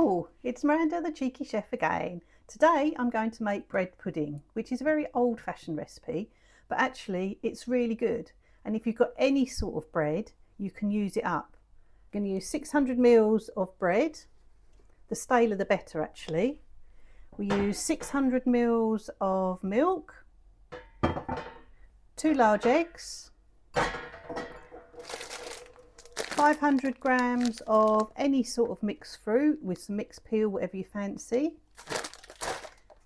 Hello, it's Miranda the Cheeky Chef again. Today I'm going to make bread pudding, which is a very old-fashioned recipe, but actually it's really good. And if you've got any sort of bread, you can use it up. I'm going to use 600 mils of bread. The staler the better actually. We use 600 mils of milk, 2 large eggs, 500 grams of any sort of mixed fruit with some mixed peel, whatever you fancy.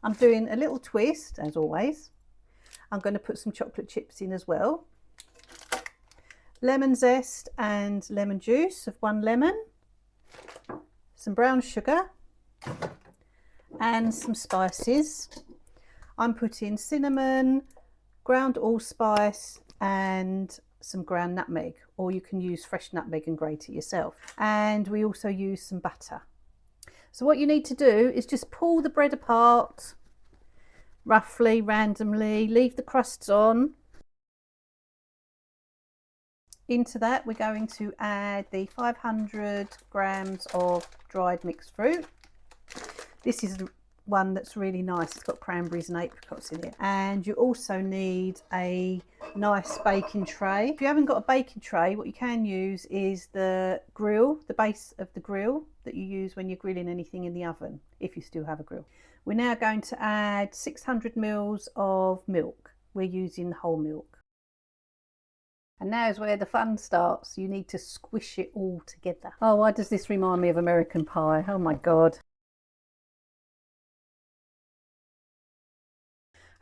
I'm doing a little twist as always. I'm going to put some chocolate chips in as well. Lemon zest and lemon juice of 1 lemon. Some brown sugar and some spices. I'm putting cinnamon, ground allspice and some ground nutmeg, or you can use fresh nutmeg and grate it yourself. And we also use some butter. So what you need to do is just pull the bread apart roughly, randomly, leave the crusts on. Into that we're going to add the 500 grams of dried mixed fruit. This is one that's really nice. It's got cranberries and apricots in it. And you also need a nice baking tray. If you haven't got a baking tray, what you can use is the grill, the base of the grill that you use when you're grilling anything in the oven, if you still have a grill. We're now going to add 600 mils of milk. We're using whole milk. And now is where the fun starts. You need to squish it all together. Oh, why does this remind me of American Pie? Oh my God.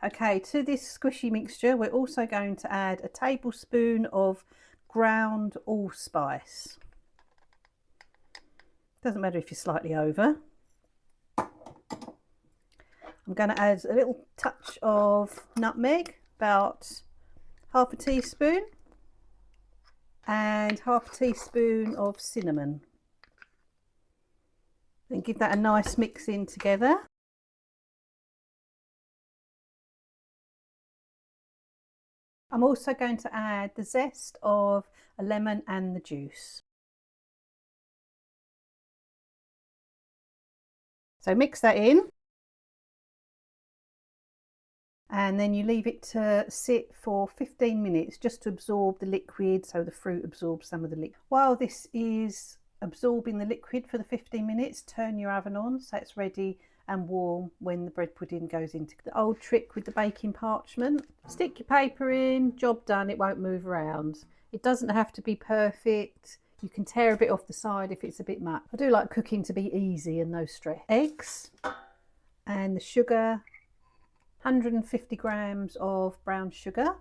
Okay, to this squishy mixture, we're also going to add a tablespoon of ground allspice. Doesn't matter if you're slightly over. I'm going to add a little touch of nutmeg, about half a teaspoon, and half a teaspoon of cinnamon. Then give that a nice mix in together. I'm also going to add the zest of a lemon and the juice. So mix that in. And then you leave it to sit for 15 minutes just to absorb the liquid, so the fruit absorbs some of the liquid. While this is absorbing the liquid for the 15 minutes, turn your oven on so it's ready and warm when the bread pudding goes into the old trick with the baking parchment. Stick your paper in, job done, it won't move around. It doesn't have to be perfect. You can tear a bit off the side if it's a bit much. I do like cooking to be easy and no stress. Eggs and the sugar, 150 grams of brown sugar,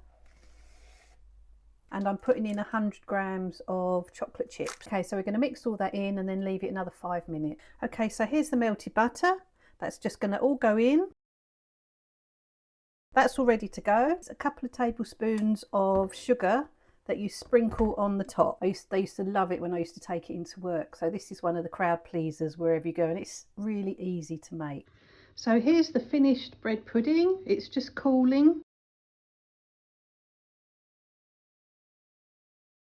and I'm putting in 100 grams of chocolate chips. Okay, so we're going to mix all that in and then leave it another 5 minutes. Okay, so here's the melted butter. That's just going to all go in. That's all ready to go. It's a couple of tablespoons of sugar that you sprinkle on the top. They used to love it when I used to take it into work. So this is one of the crowd pleasers wherever you go, and it's really easy to make. So here's the finished bread pudding. It's just cooling.